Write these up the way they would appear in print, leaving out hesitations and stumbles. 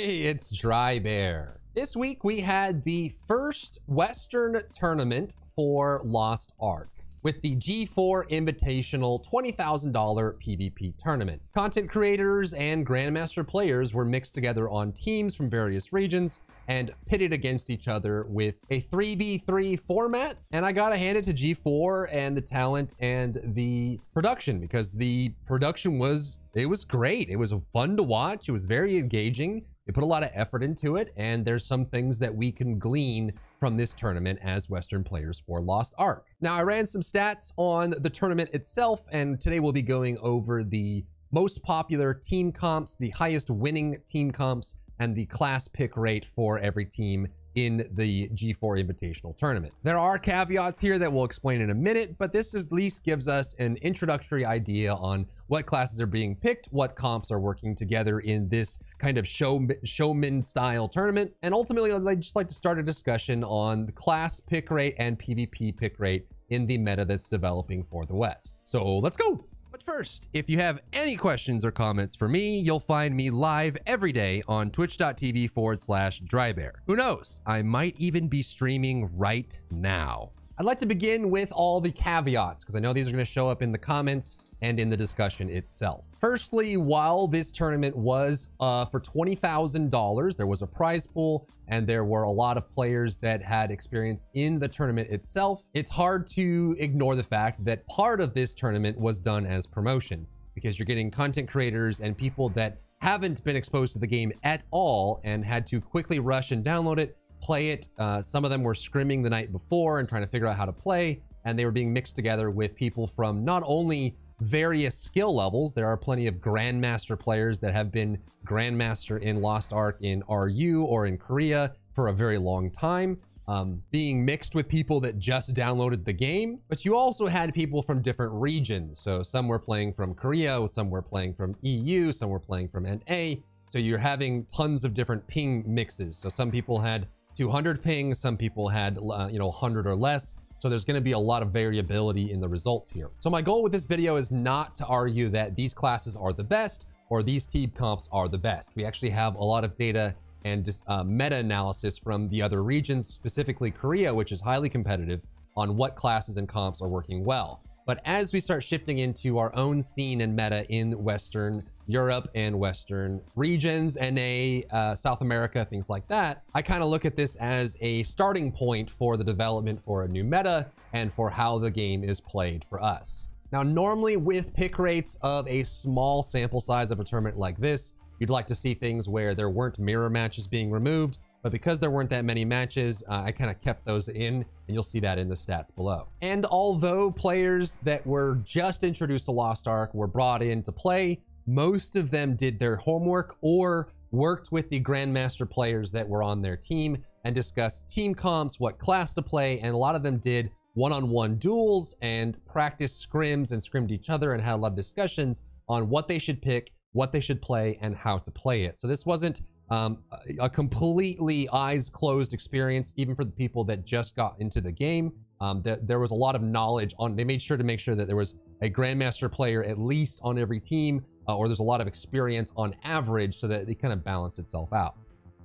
Hey, it's Drybear. This week we had the first Western tournament for Lost Ark with the G4 Invitational $20,000 PvP tournament. Content creators and Grandmaster players were mixed together on teams from various regions and pitted against each other with a 3v3 format. And I gotta hand it to G4 and the talent and the production, because the production was great. It was fun to watch. It was very engaging. They put a lot of effort into it, and there's some things that we can glean from this tournament as Western players for Lost Ark. Now, I ran some stats on the tournament itself, and today we'll be going over the most popular team comps, the highest winning team comps, and the class pick rate for every team in the G4 Invitational tournament. There are caveats here that we'll explain in a minute, but this at least gives us an introductory idea on what classes are being picked, what comps are working together in this kind of showman style tournament. And ultimately, I'd just like to start a discussion on the class pick rate and PvP pick rate in the meta that's developing for the West. So let's go. But first, if you have any questions or comments for me, you'll find me live every day on twitch.tv/Drybear. Who knows? I might even be streaming right now. I'd like to begin with all the caveats, because I know these are going to show up in the comments and in the discussion itself. Firstly, while this tournament was for $20,000, there was a prize pool and there were a lot of players that had experience in the tournament itself. It's hard to ignore the fact that part of this tournament was done as promotion, because you're getting content creators and people that haven't been exposed to the game at all and had to quickly rush and download it, play it. Some of them were scrimming the night before and trying to figure out how to play, and they were being mixed together with people from not only various skill levels. There are plenty of Grandmaster players that have been Grandmaster in Lost Ark in RU or in Korea for a very long time, being mixed with people that just downloaded the game. But you also had people from different regions. So some were playing from Korea, some were playing from EU, some were playing from NA. So you're having tons of different ping mixes. So some people had 200 ping, some people had 100 or less. So there's going to be a lot of variability in the results here. So my goal with this video is not to argue that these classes are the best or these team comps are the best. We actually have a lot of data and just meta-analysis from the other regions, specifically Korea, which is highly competitive, on what classes and comps are working well. But as we start shifting into our own scene and meta in Western Europe and Western regions, NA, South America, things like that, I kind of look at this as a starting point for the development for a new meta and for how the game is played for us. Now, normally with pick rates of a small sample size of a tournament like this, you'd like to see things where there weren't mirror matches being removed. But because there weren't that many matches, I kind of kept those in, and you'll see that in the stats below. And although players that were just introduced to Lost Ark were brought in to play, most of them did their homework or worked with the Grandmaster players that were on their team and discussed team comps, what class to play, and a lot of them did one-on-one duels and practice scrims and scrimmed each other and had a lot of discussions on what they should pick, what they should play, and how to play it. So this wasn't a completely eyes closed experience, even for the people that just got into the game. There was a lot of knowledge on, they made sure to make sure that there was a Grandmaster player at least on every team, or there's a lot of experience on average, so that it kind of balanced itself out.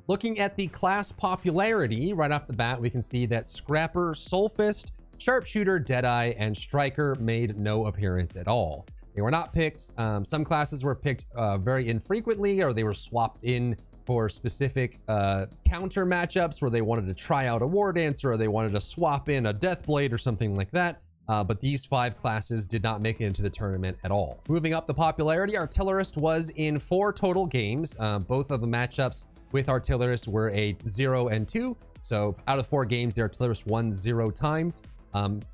Looking at the class popularity right off the bat, we can see that Scrapper, Soulfist, Sharpshooter, Deadeye, and Striker made no appearance at all. They were not picked. Some classes were picked very infrequently, or they were swapped in for specific counter matchups where they wanted to try out a War Dancer, or they wanted to swap in a Deathblade or something like that. But these 5 classes did not make it into the tournament at all. Moving up the popularity, Artillerist was in 4 total games. Both of the matchups with Artillerist were a 0 and 2. So out of 4 games, the Artillerist won 0 times.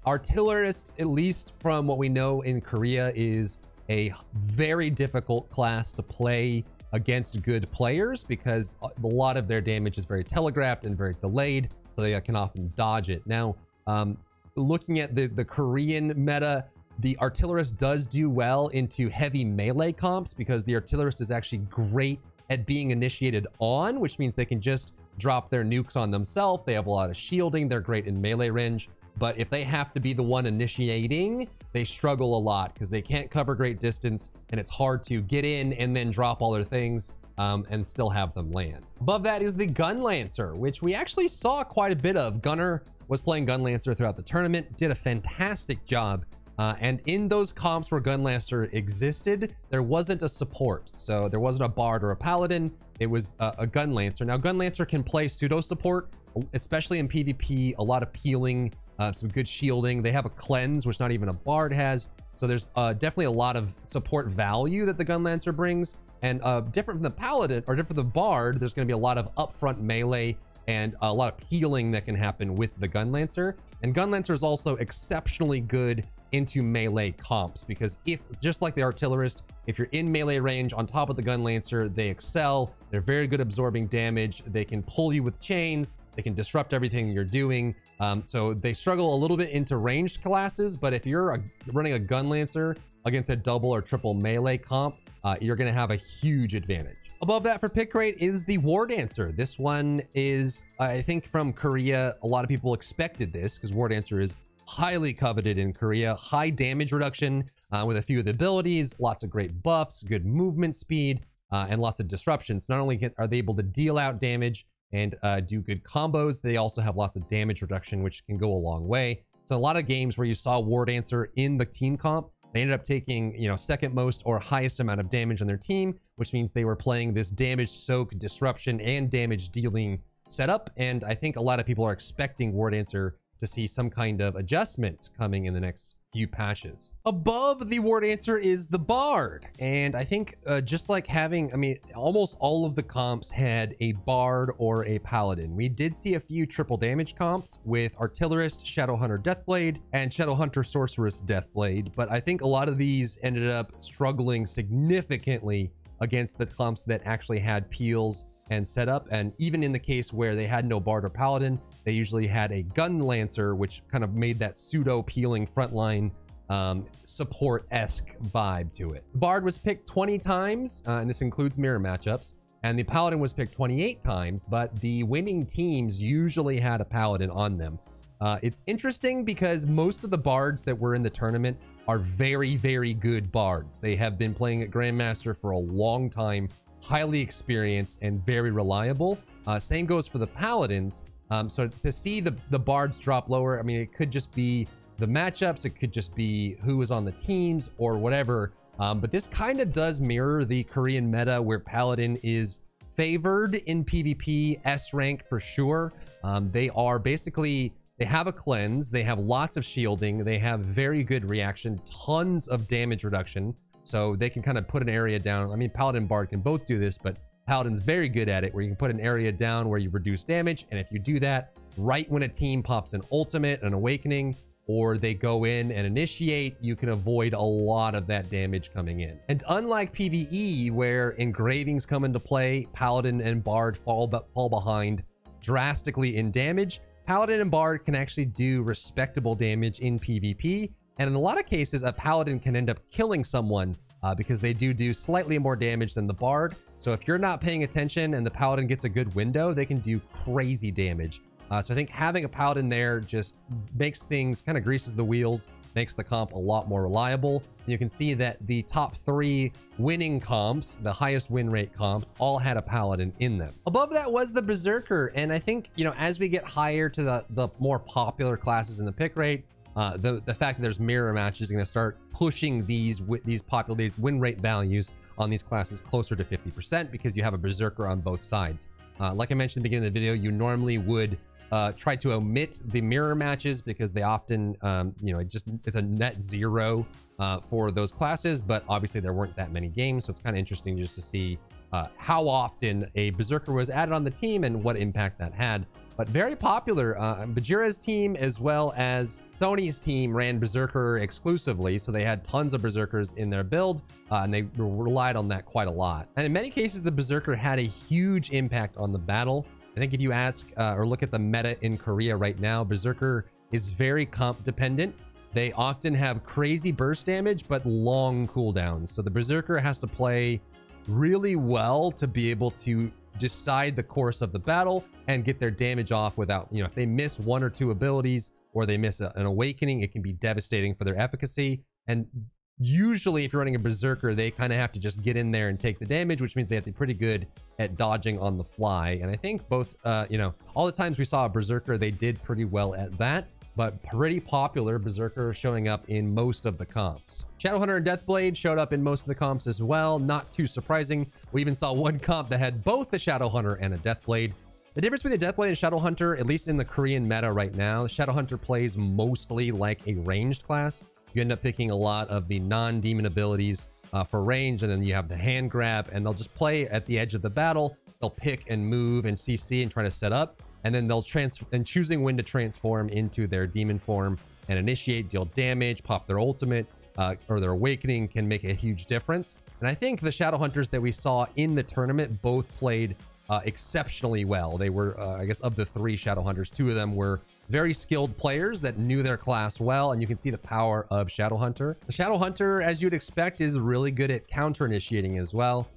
Artillerist, at least from what we know in Korea, is a very difficult class to play against good players, because a lot of their damage is very telegraphed and very delayed, so they can often dodge it. Now, looking at the Korean meta, the Artillerist does do well into heavy melee comps, because the Artillerist is actually great at being initiated on, which means they can just drop their nukes on themselves. They have a lot of shielding. They're great in melee range. But if they have to be the one initiating, they struggle a lot because they can't cover great distance, and it's hard to get in and then drop all their things. and still have them land. Above that is the Gun Lancer, which we actually saw quite a bit of. Gunner was playing Gun Lancer throughout the tournament, did a fantastic job. And in those comps where Gun Lancer existed, there wasn't a support. So there wasn't a Bard or a Paladin. It was a Gun Lancer. Now, Gun Lancer can play pseudo support, especially in PvP, a lot of peeling, some good shielding. They have a cleanse, which not even a Bard has. So there's definitely a lot of support value that the Gun Lancer brings. And different from the Paladin or different from the Bard, there's going to be a lot of upfront melee and a lot of peeling that can happen with the Gun Lancer. And Gun Lancer is also exceptionally good into melee comps, because if, just like the Artillerist, if you're in melee range on top of the Gun Lancer, they excel. They're very good absorbing damage. They can pull you with chains. They can disrupt everything you're doing. So they struggle a little bit into ranged classes, but if you're running a Gun Lancer against a double or triple melee comp, you're going to have a huge advantage. Above that for pick rate is the War Dancer. This one is, I think from Korea, a lot of people expected this because War Dancer is highly coveted in Korea. High damage reduction with a few of the abilities, lots of great buffs, good movement speed, and lots of disruptions. Not only are they able to deal out damage and do good combos, they also have lots of damage reduction, which can go a long way. So a lot of games where you saw War Dancer in the team comp, they ended up taking, you know, second most or highest amount of damage on their team, which means they were playing this damage soak, disruption, and damage dealing setup. And I think a lot of people are expecting War Dancer to see some kind of adjustments coming in the next few patches. Above the War Dancer is the Bard. And I think just like having, I mean, almost all of the comps had a Bard or a Paladin. We did see a few triple damage comps with Artillerist, Shadowhunter Deathblade, and Shadowhunter Sorceress Deathblade. But I think a lot of these ended up struggling significantly against the comps that actually had peels and setup. And even in the case where they had no Bard or Paladin, they usually had a Gun Lancer, which kind of made that pseudo peeling frontline support-esque vibe to it. Bard was picked 20 times, and this includes mirror matchups, and the Paladin was picked 28 times, but the winning teams usually had a Paladin on them. It's interesting because most of the Bards that were in the tournament are very, very good Bards. They have been playing at Grandmaster for a long time, highly experienced and very reliable. Same goes for the Paladins. So to see the Bards drop lower, I mean, it could just be the matchups, it could just be who was on the teams or whatever. But this kind of does mirror the Korean meta where Paladin is favored in PvP, S rank for sure. They are basically, they have a cleanse, they have lots of shielding, they have very good reaction, tons of damage reduction. So they can kind of put an area down. I mean, Paladin and Bard can both do this, but Paladin's very good at it, where you can put an area down where you reduce damage. And if you do that right when a team pops an ultimate, an awakening, or they go in and initiate, you can avoid a lot of that damage coming in. And unlike PvE, where engravings come into play, Paladin and Bard fall behind drastically in damage, Paladin and Bard can actually do respectable damage in PvP. And in a lot of cases, a Paladin can end up killing someone because they do slightly more damage than the Bard. So if you're not paying attention and the Paladin gets a good window, they can do crazy damage. So I think having a Paladin there just makes things, kind of greases the wheels, makes the comp a lot more reliable. You can see that the top 3 winning comps, the highest win rate comps, all had a Paladin in them. Above that was the Berserker. And I think, you know, as we get higher to the more popular classes in the pick rate, the fact that there's mirror matches is going to start pushing these win rate values on these classes closer to 50% because you have a Berserker on both sides. Like I mentioned at the beginning of the video, you normally would try to omit the mirror matches because they often, you know, it's a net 0 for those classes, but obviously there weren't that many games. So it's kind of interesting just to see how often a Berserker was added on the team and what impact that had. But very popular. Bajira's team as well as Sony's team ran Berserker exclusively, so they had tons of Berserkers in their build, and they relied on that quite a lot. And in many cases, the Berserker had a huge impact on the battle. I think if you ask or look at the meta in Korea right now, Berserker is very comp dependent. They often have crazy burst damage, but long cooldowns. So the Berserker has to play really well to be able to decide the course of the battle and get their damage off without, you know, if they miss 1 or 2 abilities or they miss an awakening, it can be devastating for their efficacy. And usually if you're running a Berserker, they kind of have to just get in there and take the damage, which means they have to be pretty good at dodging on the fly. And I think both, you know, all the times we saw a Berserker, they did pretty well at that, but pretty popular Berserker showing up in most of the comps. Shadowhunter and Deathblade showed up in most of the comps as well. Not too surprising. We even saw one comp that had both a Shadowhunter and a Deathblade. The difference between the Deathblade and Shadowhunter, at least in the Korean meta right now, Shadowhunter plays mostly like a ranged class. You end up picking a lot of the non-demon abilities for range, and then you have the hand grab, and they'll just play at the edge of the battle. They'll pick and move and CC and try to set up, and then they'll choosing when to transform into their demon form and initiate, deal damage, pop their ultimate, or their awakening can make a huge difference. And I think the Shadowhunters that we saw in the tournament both played exceptionally well. They were, I guess, of the 3 Shadowhunters, 2 of them were very skilled players that knew their class well, and you can see the power of Shadowhunter. The Shadowhunter, as you'd expect, is really good at counter initiating as well.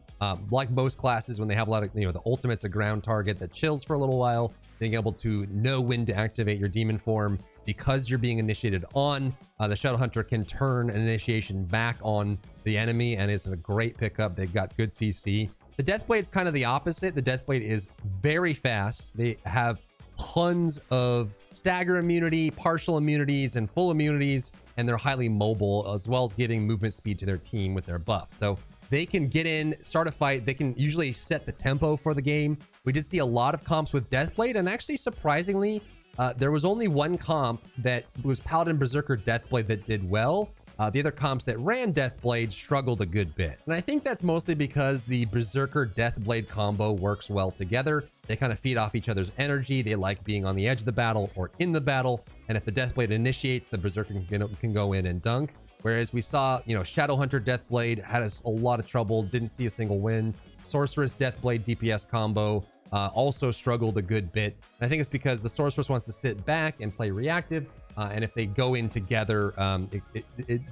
Like most classes, when they have a lot of, you know, the ultimate's a ground target that chills for a little while, being able to know when to activate your demon form because you're being initiated on, the Shadowhunter can turn an initiation back on the enemy, and is a great pickup. They've got good CC. The Deathblade's kind of the opposite. The Deathblade is very fast. They have tons of stagger immunity, partial immunities, and full immunities, and they're highly mobile, as well as giving movement speed to their team with their buff. So they can get in, start a fight. They can usually set the tempo for the game. We did see a lot of comps with Deathblade, and actually, surprisingly, there was only one comp that was Paladin Berserker Deathblade that did well. The other comps that ran Deathblade struggled a good bit. And I think that's mostly because the Berserker Deathblade combo works well together. They kind of feed off each other's energy. They like being on the edge of the battle or in the battle. And if the Deathblade initiates, the Berserker can go in and dunk. Whereas we saw, you know, Shadowhunter Deathblade had a lot of trouble, didn't see a single win. Sorceress Deathblade DPS combo also struggled a good bit. And I think it's because the Sorceress wants to sit back and play reactive. And if they go in together,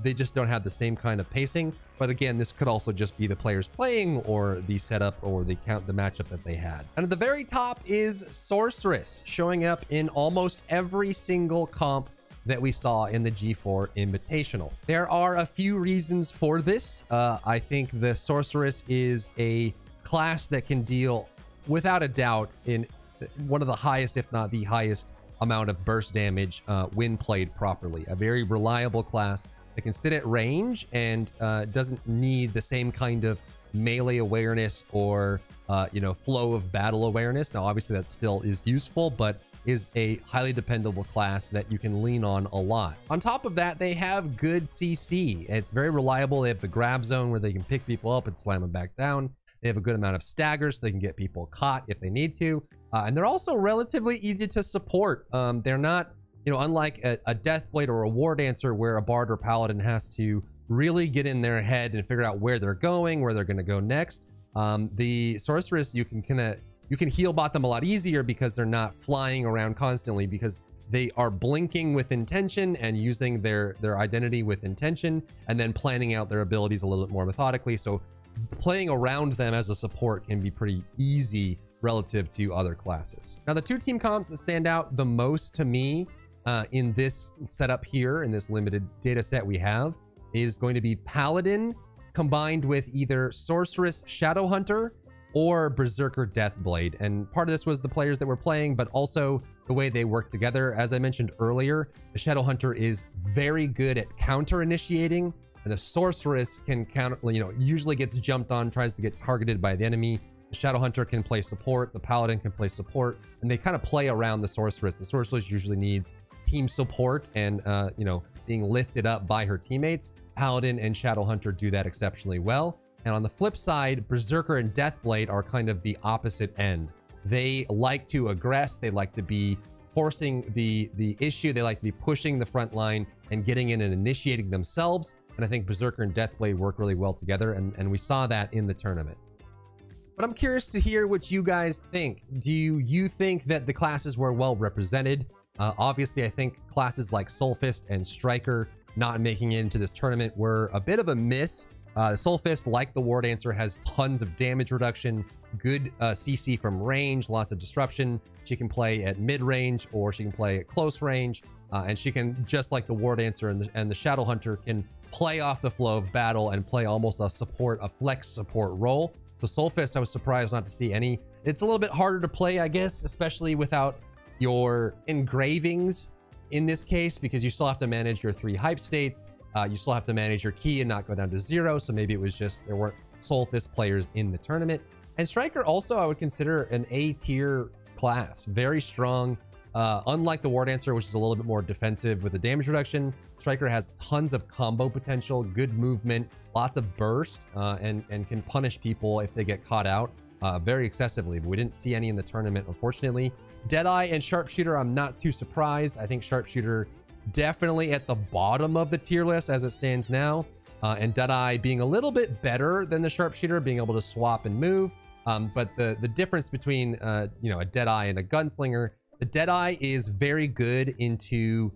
they just don't have the same kind of pacing. But again, this could also just be the players playing, or the setup, or the matchup that they had. And at the very top is Sorceress, showing up in almost every single comp that we saw in the G4 Invitational. There are a few reasons for this. I think the Sorceress is a class that can deal, without a doubt, in one of the highest, if not the highest, amount of burst damage when played properly. A very reliable class that can sit at range and doesn't need the same kind of melee awareness or you know, flow of battle awareness. Now obviously that still is useful, but is a highly dependable class that you can lean on a lot. On top of that, they have good CC. It's very reliable. They have the grab zone where they can pick people up and slam them back down. They have a good amount of stagger, so they can get people caught if they need to. And they're also relatively easy to support. They're not, you know, unlike a Deathblade or a War Dancer where a Bard or Paladin has to really get in their head and figure out where they're going, where they're going to go next. The Sorceress, you can heal bot them a lot easier because they're not flying around constantly, because they are blinking with intention and using their identity with intention, and then planning out their abilities a little bit more methodically. So playing around them as a support can be pretty easy relative to other classes. Now, the 2 team comps that stand out the most to me in this setup here, in this limited data set we have, is going to be Paladin combined with either Sorceress Shadowhunter or Berserker Deathblade. And part of this was the players that were playing, but also the way they work together. As I mentioned earlier, the Shadowhunter is very good at counter initiating, and the Sorceress can counter, you know, usually gets jumped on, tries to get targeted by the enemy. The Shadowhunter can play support, the Paladin can play support, and they kind of play around the Sorceress. The Sorceress usually needs team support and, you know, being lifted up by her teammates. Paladin and Shadowhunter do that exceptionally well. And on the flip side, Berserker and Deathblade are kind of the opposite end. They like to aggress, they like to be forcing the issue, they like to be pushing the front line and getting in and initiating themselves. And I think Berserker and Deathblade work really well together, and we saw that in the tournament. But I'm curious to hear what you guys think. Do you think that the classes were well represented? Obviously, I think classes like Soulfist and Striker not making it into this tournament were a bit of a miss. Soulfist, like the War Dancer, has tons of damage reduction, good CC from range, lots of disruption. She can play at mid-range or she can play at close range. and she can, just like the War Dancer and the Shadow Hunter, can play off the flow of battle and play almost a flex support role. So Soul Fist, I was surprised not to see any. It's a little bit harder to play, I guess, especially without your engravings in this case, because you still have to manage your 3 hype states. You still have to manage your key and not go down to 0. So maybe it was just there weren't Soul Fist players in the tournament. And Striker also I would consider an A tier class, very strong. Unlike the War Dancer, which is a little bit more defensive with the damage reduction, Striker has tons of combo potential, good movement, lots of burst, and can punish people if they get caught out very excessively. But we didn't see any in the tournament, unfortunately. Deadeye and Sharpshooter, I'm not too surprised. I think Sharpshooter definitely at the bottom of the tier list as it stands now. And Deadeye being a little bit better than the Sharpshooter, being able to swap and move. But the difference between you know, a Deadeye and a Gunslinger, the Deadeye is very good into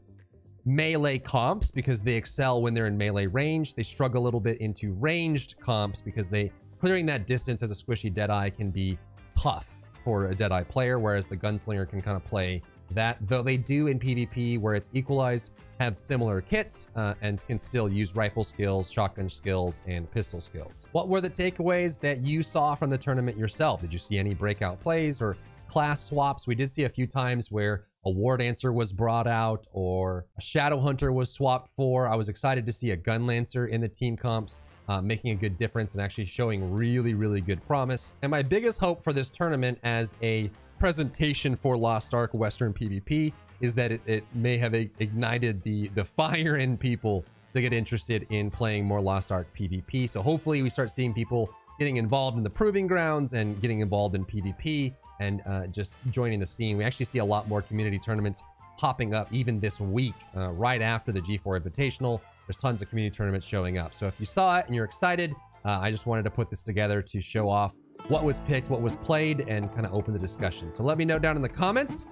melee comps because they excel when they're in melee range. They struggle a little bit into ranged comps because clearing that distance as a squishy Deadeye can be tough for a Deadeye player, whereas the Gunslinger can kind of play that, though they do in PvP where it's equalized have similar kits and can still use rifle skills, shotgun skills, and pistol skills. What were the takeaways that you saw from the tournament yourself? Did you see any breakout plays or class swaps? We did see a few times where a War Dancer was brought out or a Shadow Hunter was swapped for. I was excited to see a Gun Lancer in the team comps, making a good difference and actually showing really, really good promise. And my biggest hope for this tournament as a presentation for Lost Ark Western PvP is that it may have ignited the fire in people to get interested in playing more Lost Ark PvP. So hopefully we start seeing people getting involved in the proving grounds and getting involved in PvP and just joining the scene. We actually see a lot more community tournaments popping up even this week, right after the G4 Invitational. There's tons of community tournaments showing up. So if you saw it and you're excited, I just wanted to put this together to show off what was picked, what was played, and kind of open the discussion. So let me know down in the comments.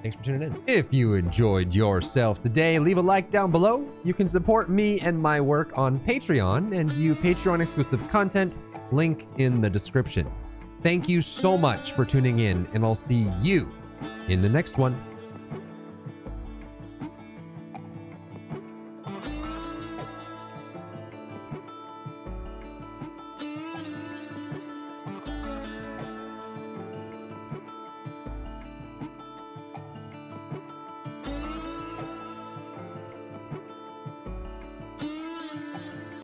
Thanks for tuning in. If you enjoyed yourself today, leave a like down below. You can support me and my work on Patreon and view Patreon exclusive content, link in the description. Thank you so much for tuning in, and I'll see you in the next one.